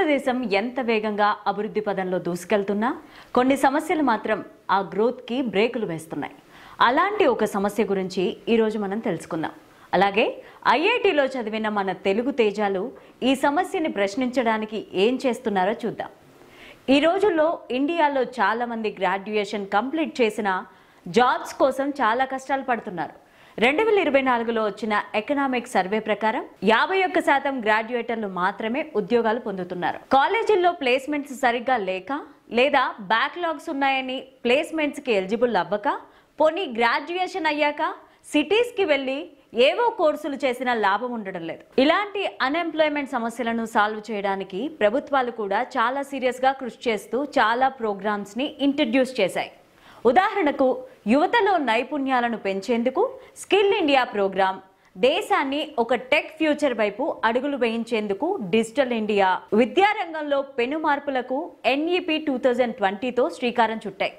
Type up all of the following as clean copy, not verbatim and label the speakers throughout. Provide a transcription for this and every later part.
Speaker 1: భారతదేశం ఎంత వేగంగా అభివృద్ధి పదంలో దూసుకెళ్తున్నా కొన్ని సమస్యలు మాత్రం ఆ గ్రోత్కి బ్రేకులు వేస్తున్నాయి. అలాంటి ఒక సమస్య గురించి ఈరోజు మనం తెలుసుకుందాం. అలాగే ఐఐటిలో చదివిన మన తెలుగు తేజాలు ఈ సమస్యని ప్రశ్నించడానికి ఏం చేస్తున్నారో చూద్దాం. ఈ రోజుల్లో ఇండియాలో చాలామంది గ్రాడ్యుయేషన్ కంప్లీట్ చేసిన జాబ్స్ కోసం చాలా కష్టాలు పడుతున్నారు. 2024లో వచ్చిన ఎకనామిక్ సర్వే ప్రకారం 51% గ్రాడ్యుయేటర్లు మాత్రమే ఉద్యోగాలు పొందుతున్నారు. కాలేజీల్లో ప్లేస్మెంట్స్ సరిగ్గా లేక లేదా బ్యాక్లాగ్స్ ఉన్నాయని ప్లేస్మెంట్స్కి ఎలిజిబుల్ అవ్వక, పోనీ గ్రాడ్యుయేషన్ అయ్యాక సిటీస్కి వెళ్ళి ఏవో కోర్సులు చేసినా లాభం ఉండడం లేదు. ఇలాంటి అన్ఎంప్లాయ్మెంట్ సమస్యలను సాల్వ్ చేయడానికి ప్రభుత్వాలు కూడా చాలా సీరియస్గా కృషి చేస్తూ చాలా ప్రోగ్రామ్స్ని ఇంట్రడ్యూస్ చేశాయి. ఉదాహరణకు యువతలో నైపుణ్యాలను పెంచేందుకు స్కిల్ ఇండియా ప్రోగ్రామ్, దేశాన్ని ఒక టెక్ ఫ్యూచర్ వైపు అడుగులు వేయించేందుకు డిజిటల్ ఇండియా, విద్యారంగంలో పెను మార్పులకు ఎన్ఈపీ 2020తో శ్రీకారం చుట్టాయి.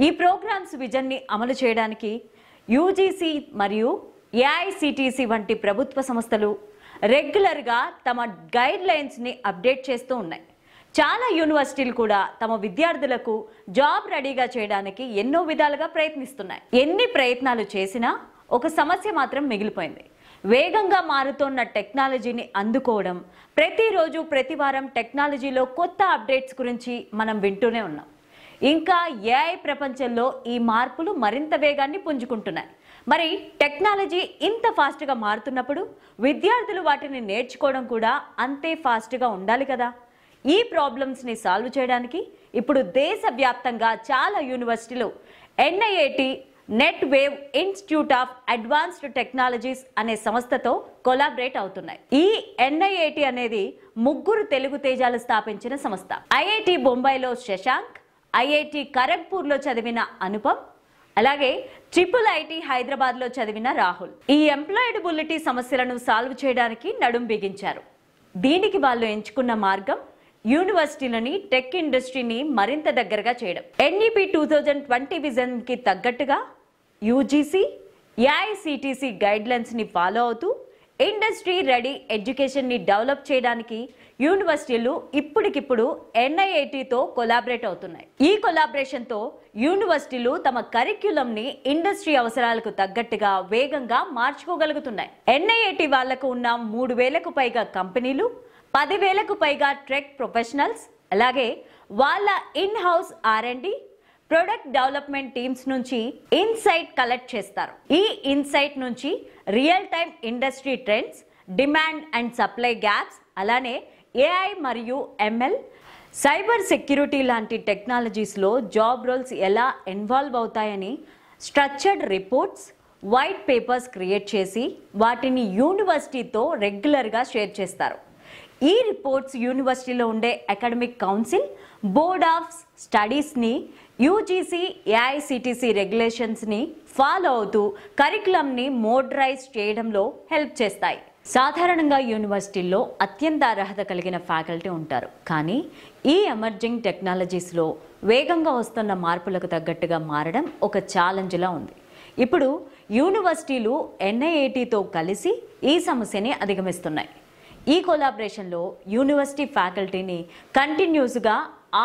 Speaker 1: ఈ ప్రోగ్రామ్స్ విజన్ని అమలు చేయడానికి యూజీసీ మరియు ఏఐసిటిసి వంటి ప్రభుత్వ సంస్థలు రెగ్యులర్గా తమ గైడ్ లైన్స్ని అప్డేట్ చేస్తూ ఉన్నాయి. చాలా యూనివర్సిటీలు కూడా తమ విద్యార్థులకు జాబ్ రెడీగా చేయడానికి ఎన్నో విధాలుగా ప్రయత్నిస్తున్నాయి. ఎన్ని ప్రయత్నాలు చేసినా ఒక సమస్య మాత్రం మిగిలిపోయింది. వేగంగా మారుతోన్న టెక్నాలజీని అందుకోవడం. ప్రతిరోజు ప్రతివారం టెక్నాలజీలో కొత్త అప్డేట్స్ గురించి మనం వింటూనే ఉన్నాం. ఇంకా ఏఐ ప్రపంచంలో ఈ మార్పులు మరింత వేగాన్ని పుంజుకుంటున్నాయి. మరి టెక్నాలజీ ఇంత ఫాస్ట్గా మారుతున్నప్పుడు విద్యార్థులు వాటిని నేర్చుకోవడం కూడా అంతే ఫాస్ట్గా ఉండాలి కదా. ఈ ప్రాబ్లమ్స్ని సాల్వ్ చేయడానికి ఇప్పుడు దేశవ్యాప్తంగా చాలా యూనివర్సిటీలు NIIT net wave institute of advanced technologies అనే సంస్థతో కొలాబరేట్ అవుతున్నాయి. ఈ ఎన్ఐఐటి అనేది ముగ్గురు తెలుగు తేజాలు స్థాపించిన సంస్థ. ఐఐటి బొంబాయిలో శశాంక్, ఐఐటి ఖరగ్పూర్లో చదివిన అనుపమ్, అలాగే IIIT హైదరాబాద్లో చదివిన రాహుల్ ఈ ఎంప్లాయబిలిటీ సమస్యలను సాల్వ్ చేయడానికి నడుం బిగించారు. దీనికి వాళ్ళు ఎంచుకున్న మార్గం యూనివర్సిటీలని టెక్ ఇండస్ట్రీని మరింత దగ్గరగా చేయడం. ఎన్ఈపీ 2020 విజన్కి తగ్గట్టుగా యూజీసీ, ఏఐసిటిసి గైడ్లైన్స్ని ఫాలో అవుతూ ఇండస్ట్రీ రెడీ ఎడ్యుకేషన్ని డెవలప్ చేయడానికి యూనివర్సిటీలు ఇప్పటికిప్పుడు ఎన్ఐఐటితో కొలాబరేట్ అవుతున్నాయి. ఈ కొలాబరేషన్తో యూనివర్సిటీలు తమ కరిక్యులంని ఇండస్ట్రీ అవసరాలకు తగ్గట్టుగా వేగంగా మార్చుకోగలుగుతున్నాయి. ఎన్ఐఐటి వాళ్లకు ఉన్న 3,000కు పైగా కంపెనీలు, 10,000కు పైగా టెక్ ప్రొఫెషనల్స్, అలాగే వాళ్ళ in house R&D, product development teams నుంచి ఇన్సైట్ కలెక్ట్ చేస్తారు. ఈ ఇన్సైట్ నుంచి real time industry trends, demand and supply gaps, అలానే ఏఐ మరియు ML, సైబర్ సెక్యూరిటీ లాంటి టెక్నాలజీస్లో జాబ్ రోల్స్ ఎలా ఇన్వాల్వ్ అవుతాయని structured reports, white papers create చేసి వాటిని యూనివర్సిటీతో రెగ్యులర్గా షేర్ చేస్తారు. ఈ రిపోర్ట్స్ యూనివర్సిటీలో ఉండే అకాడమిక్ కౌన్సిల్, బోర్డ్ ఆఫ్ స్టడీస్ని, యూజీసీ, ఏఐసిటిసి రెగ్యులేషన్స్ని ఫాలో అవుతూ కరికులంని మోడరైజ్ చేయడంలో హెల్ప్ చేస్తాయి. సాధారణంగా యూనివర్సిటీల్లో అత్యంత అర్హత కలిగిన ఫ్యాకల్టీ ఉంటారు. కానీ ఈ ఎమర్జింగ్ టెక్నాలజీస్లో వేగంగా వస్తున్న మార్పులకు తగ్గట్టుగా మారడం ఒక ఛాలెంజ్లా ఉంది. ఇప్పుడు యూనివర్సిటీలు ఎన్ఐఐటితో కలిసి ఈ సమస్యని అధిగమిస్తున్నాయి. ఈ కొలాబరేషన్లో యూనివర్సిటీ ఫ్యాకల్టీని కంటిన్యూస్గా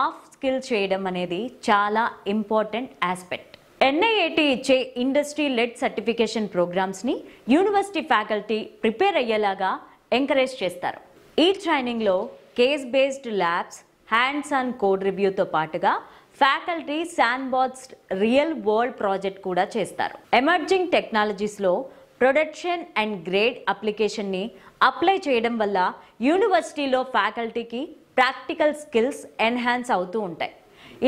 Speaker 1: ఆఫ్ స్కిల్ చేయడం అనేది చాలా ఇంపార్టెంట్ ఆస్పెక్ట్. ఎన్ఐఐటి ఇచ్చే ఇండస్ట్రీ లెడ్ సర్టిఫికేషన్ ప్రోగ్రామ్స్ని యూనివర్సిటీ ఫ్యాకల్టీ ప్రిపేర్ అయ్యేలాగా ఎంకరేజ్ చేస్తారు. ఈ ట్రైనింగ్లో case based labs, hands on code రివ్యూతో పాటుగా faculty sandbox real world project కూడా చేస్తారు. ఎమర్జింగ్ టెక్నాలజీస్లో ప్రొడక్షన్ అండ్ గ్రేడ్ అప్లికేషన్ని అప్లై చేయడం వల్ల యూనివర్సిటీలో ఫ్యాకల్టీకి ప్రాక్టికల్ స్కిల్స్ ఎన్హాన్స్ అవుతూ ఉంటాయి.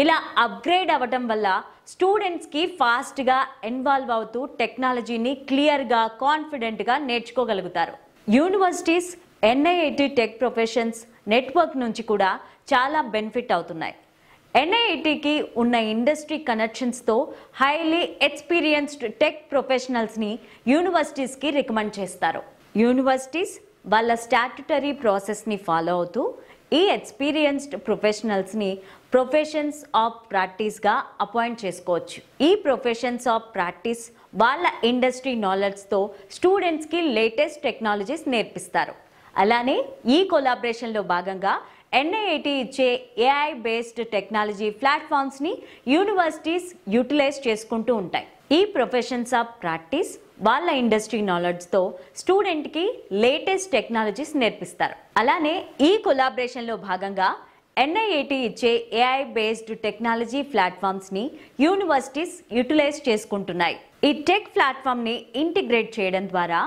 Speaker 1: ఇలా అప్గ్రేడ్ అవ్వడం వల్ల స్టూడెంట్స్కి ఫాస్ట్గా ఇన్వాల్వ్ అవుతూ టెక్నాలజీని క్లియర్గా, కాన్ఫిడెంట్గా నేర్చుకోగలుగుతారు. Universities NIIT tech professions network నుంచి కూడా చాలా బెనిఫిట్ అవుతున్నాయి. ఎన్ఐఐటికి ఉన్న ఇండస్ట్రీ కనెక్షన్స్తో హైలీ ఎక్స్పీరియన్స్డ్ టెక్ ప్రొఫెషనల్స్ని యూనివర్సిటీస్కి రికమెండ్ చేస్తారు. యూనివర్సిటీస్ వాళ్ళ స్టాట్యుటరీ ప్రాసెస్ని ఫాలో అవుతూ ఈ ఎక్స్పీరియన్స్డ్ ప్రొఫెషనల్స్ని ప్రొఫెషన్స్ ఆఫ్ ప్రాక్టీస్గా అపాయింట్ చేసుకోవచ్చు. ఈ ప్రొఫెషన్స్ ఆఫ్ ప్రాక్టీస్ వాళ్ళ ఇండస్ట్రీ నాలెడ్జ్తో స్టూడెంట్స్కి లేటెస్ట్ టెక్నాలజీస్ నేర్పిస్తారు. అలానే ఈ కొలాబరేషన్లో భాగంగా NIAT ఇచ్చే AI బేస్డ్ టెక్నాలజీ ప్లాట్ఫామ్స్ని యూనివర్సిటీస్ యూటిలైజ్ చేసుకుంటూ ఉంటాయి. ఈ ప్రొఫెషన్స్ ఆఫ్ ప్రాక్టీస్ వాళ్ళ ఇండస్ట్రీ నాలెడ్జ్తో స్టూడెంట్కి లేటెస్ట్ టెక్నాలజీస్ నేర్పిస్తారు. అలానే ఈ కొలాబరేషన్లో భాగంగా NIAT ఇచ్చే AI బేస్డ్ టెక్నాలజీ ప్లాట్ఫామ్స్ని యూనివర్సిటీస్ యూటిలైజ్ చేసుకుంటున్నాయి. ఈ టెక్ ప్లాట్ఫామ్ని ఇంటిగ్రేట్ చేయడం ద్వారా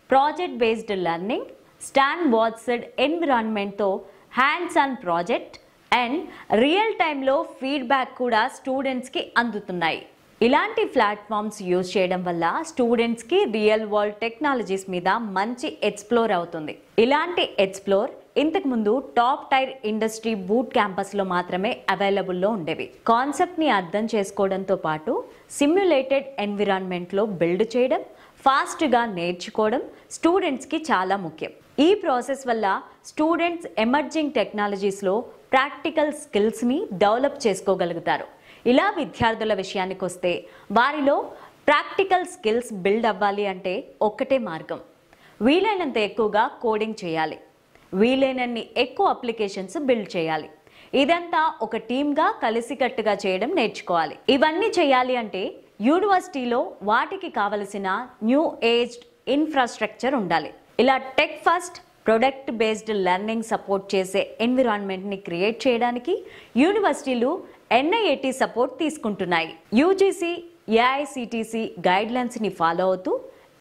Speaker 1: ప్రాజెక్ట్ బేస్డ్ లెర్నింగ్, స్టాండర్డ్సైజ్డ్ ఎన్విరాన్మెంట్తో hands on project and real టైంలో ఫీడ్బ్యాక్ కూడా స్టూడెంట్స్కి అందుతున్నాయి. ఇలాంటి ప్లాట్ఫామ్స్ యూజ్ చేయడం వల్ల స్టూడెంట్స్కి రియల్ వరల్డ్ టెక్నాలజీస్ మీద మంచి ఎక్స్ప్లోర్ అవుతుంది. ఇలాంటి ఎక్స్ప్లోర్ ఇంతకుముందు టాప్ టైర్ ఇండస్ట్రీ బూట్ క్యాంపస్లో మాత్రమే అవైలబుల్లో ఉండేవి. కాన్సెప్ట్ని అర్థం చేసుకోవడంతో పాటు సిమ్యులేటెడ్ ఎన్విరాన్మెంట్లో బిల్డ్ చేయడం, ఫాస్ట్గా నేర్చుకోవడం స్టూడెంట్స్కి చాలా ముఖ్యం. ఈ ప్రాసెస్ వల్ల స్టూడెంట్స్ ఎమర్జింగ్ టెక్నాలజీస్లో ప్రాక్టికల్ స్కిల్స్ని డెవలప్ చేసుకోగలుగుతారు. ఇలా విద్యార్థుల విషయానికి వస్తే వారిలో ప్రాక్టికల్ స్కిల్స్ బిల్డ్ అవ్వాలి అంటే ఒక్కటే మార్గం, వీలైనంత ఎక్కువగా కోడింగ్ చేయాలి, వీలైనన్ని ఎక్కువ అప్లికేషన్స్ బిల్డ్ చేయాలి. ఇదంతా ఒక టీమ్గా కలిసికట్టుగా చేయడం నేర్చుకోవాలి. ఇవన్నీ చేయాలి అంటే యూనివర్సిటీలో వాటికి కావలసిన న్యూ ఏజ్డ్ ఇన్ఫ్రాస్ట్రక్చర్ ఉండాలి. ఇలా tech first product based learning support చేసే ఎన్విరాన్మెంట్ని క్రియేట్ చేయడానికి యూనివర్సిటీలు NIAT సపోర్ట్ తీసుకుంటున్నాయి. UGC, AICTC గైడ్లైన్స్ని ఫాలో అవుతూ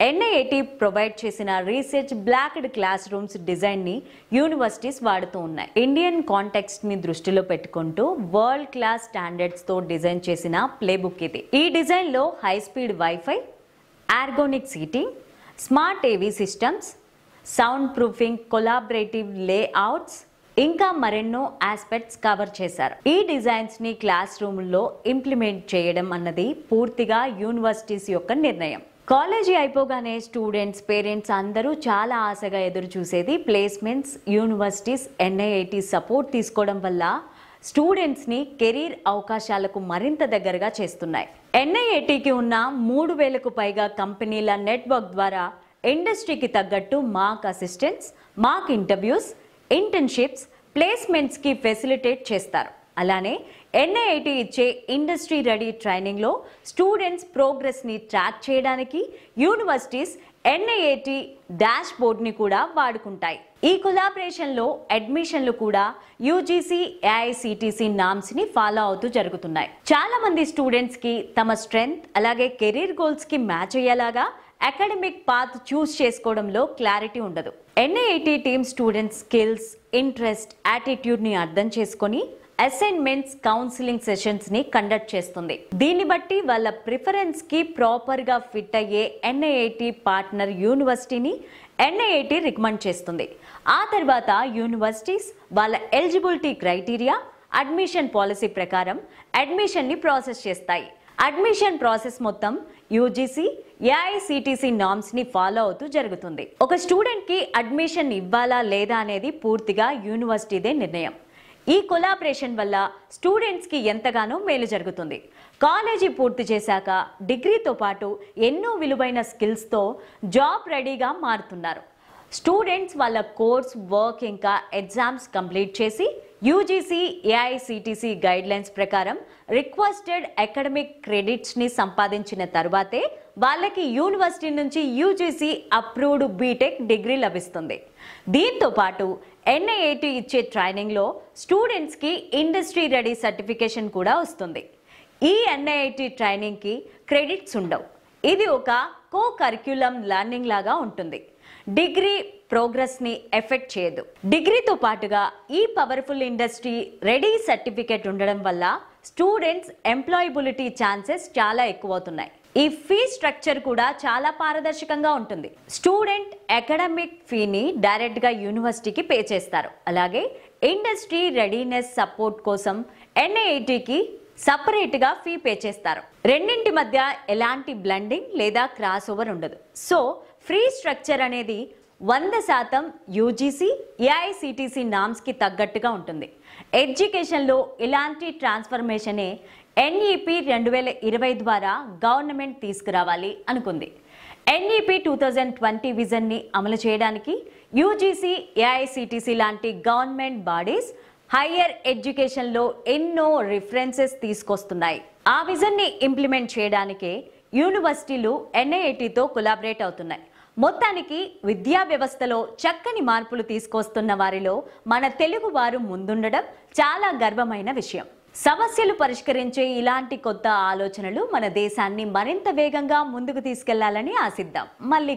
Speaker 1: NIAT ప్రొవైడ్ చేసిన రీసెర్చ్ బ్లాక్డ్ క్లాస్ రూమ్స్ డిజైన్ని యూనివర్సిటీస్ వాడుతూ ఉన్నాయి. ఇండియన్ కాంటెక్స్ట్ని దృష్టిలో పెట్టుకుంటూ వరల్డ్ క్లాస్ స్టాండర్డ్స్తో డిజైన్ చేసిన ప్లేబుక్ ఇది. ఈ డిజైన్లో high speed wifi, ergonomic seating, smart AV systems, sound proofing, collaborative layouts ఇంకా మరెన్నో ఆస్పెక్ట్స్ కవర్ చేశారు. ఈ డిజైన్స్ని క్లాస్ రూమ్లో ఇంప్లిమెంట్ చేయడం అన్నది పూర్తిగా యూనివర్సిటీస్ యొక్క నిర్ణయం. కాలేజీ అయిపోగానే స్టూడెంట్స్, పేరెంట్స్ అందరూ చాలా ఆశగా ఎదురు చూసేది ప్లేస్మెంట్స్. యూనివర్సిటీస్ NIAT సపోర్ట్ తీసుకోవడం వల్ల స్టూడెంట్స్ని కెరీర్ అవకాశాలకు మరింత దగ్గరగా చేస్తున్నాయి. NIATకి ఉన్న 3000కు పైగా కంపెనీల నెట్వర్క్ ద్వారా ఇండస్ట్రీకి తగ్గట్టు mock assistants, mock interviews, internships, ప్లేస్మెంట్స్కి ఫెసిలిటేట్ చేస్తారు. అలానే NIAT ఇచ్చే ఇండస్ట్రీ రెడీ ట్రైనింగ్లో స్టూడెంట్స్ ప్రోగ్రెస్ని ట్రాక్ చేయడానికి యూనివర్సిటీస్ NIAT డాష్ బోర్డ్ని కూడా వాడుకుంటాయి. ఈ కొలాబరేషన్లో అడ్మిషన్లు కూడా UGC, AICTC నామ్స్ని ఫాలో అవుతూ జరుగుతున్నాయి. చాలా మంది స్టూడెంట్స్కి తమ స్ట్రెంగ్త్ అలాగే కెరీర్ గోల్స్కి మ్యాచ్ అయ్యేలాగా అకాడమిక్ పాత్ చూస్ చేసుకోవడంలో క్లారిటీ ఉండదు. NIAT team students skills, interest, యాటిట్యూడ్ని అర్థం చేసుకొని అసైన్మెంట్స్, కౌన్సిలింగ్ సెషన్స్ని కండక్ట్ చేస్తుంది. దీన్ని బట్టి వాళ్ళ ప్రిఫరెన్స్కి ప్రాపర్గా ఫిట్ అయ్యే NIAT పార్ట్నర్ యూనివర్సిటీని NIAT రికమెండ్ చేస్తుంది. ఆ తర్వాత యూనివర్సిటీస్ వాళ్ళ ఎలిజిబిలిటీ క్రైటీరియా, అడ్మిషన్ పాలసీ ప్రకారం అడ్మిషన్ని ప్రాసెస్ చేస్తాయి. అడ్మిషన్ ప్రాసెస్ మొత్తం UGC, AICTC నామ్స్ని ఫాలో అవుతూ జరుగుతుంది. ఒక స్టూడెంట్కి అడ్మిషన్ ఇవ్వాలా లేదా అనేది పూర్తిగా యూనివర్సిటీదే నిర్ణయం. ఈ కొలాబరేషన్ వల్ల స్టూడెంట్స్కి ఎంతగానో మేలు జరుగుతుంది. కాలేజీ పూర్తి చేశాక డిగ్రీతో పాటు ఎన్నో విలువైన స్కిల్స్తో జాబ్ రెడీగా మారుతున్నారు. స్టూడెంట్స్ వాళ్ళ కోర్స్, వర్క్ ఇంకా ఎగ్జామ్స్ కంప్లీట్ చేసి UGC, AICTC గైడ్లైన్స్ ప్రకారం రిక్వెస్టెడ్ అకాడమిక్ క్రెడిట్స్ని సంపాదించిన తర్వాతే వాళ్ళకి యూనివర్సిటీ నుంచి UGC అప్రూవ్డ్ బీటెక్ డిగ్రీ లభిస్తుంది. దీంతో పాటు NIAT ఇచ్చే ట్రైనింగ్లో స్టూడెంట్స్కి ఇండస్ట్రీ రెడీ సర్టిఫికేషన్ కూడా వస్తుంది. ఈ NIAT ట్రైనింగ్కి క్రెడిట్స్ ఉండవు. ఇది ఒక కో కరిక్యులం లెర్నింగ్ లాగా ఉంటుంది. డిగ్రీ ప్రోగ్రెస్ని ఎఫెక్ట్ చేయదు. డిగ్రీతో పాటుగా ఈ పవర్ఫుల్ ఇండస్ట్రీ రెడీ సర్టిఫికేట్ ఉండడం వల్ల స్టూడెంట్స్ ఎంప్లాయబిలిటీ ఛాన్సెస్ చాలా ఎక్కువ అవుతున్నాయి. ఈ ఫీ స్ట్రక్చర్ కూడా చాలా పారదర్శకంగా ఉంటుంది. స్టూడెంట్ అకాడమిక్ ఫీని డైరెక్ట్గా యూనివర్సిటీకి పే చేస్తారు. అలాగే ఇండస్ట్రీ రెడీనెస్ సపోర్ట్ కోసం NIATకి సపరేట్గా ఫీ పే చేస్తారు. రెండింటి మధ్య ఎలాంటి బ్లెండింగ్ లేదా క్రాస్ ఓవర్ ఉండదు. సో ఫ్రీ స్ట్రక్చర్ అనేది 100% UGC, AICTC నామ్స్కి తగ్గట్టుగా ఉంటుంది. ఎడ్యుకేషన్లో ఇలాంటి ట్రాన్స్ఫర్మేషనే NEP 2020 ద్వారా గవర్నమెంట్ తీసుకురావాలి అనుకుంది. NEP 2020 విజన్ని అమలు చేయడానికి UGC, AICTC లాంటి గవర్నమెంట్ బాడీస్ హైయర్ ఎడ్యుకేషన్లో ఎన్నో రిఫరెన్సెస్ తీసుకొస్తున్నాయి. ఆ విజన్ని ఇంప్లిమెంట్ చేయడానికే యూనివర్సిటీలు ఎన్ఐఐటితో కొలాబరేట్ అవుతున్నాయి. మొత్తానికి విద్యా వ్యవస్థలో చక్కని మార్పులు తీసుకొస్తున్న వారిలో మన తెలుగు వారు ముందుండడం చాలా గర్వమైన విషయం. సమస్యలు పరిష్కరించే ఇలాంటి కొత్త ఆలోచనలు మన దేశాన్ని మరింత వేగంగా ముందుకు తీసుకెళ్లాలని ఆశిద్దాం. మళ్ళీ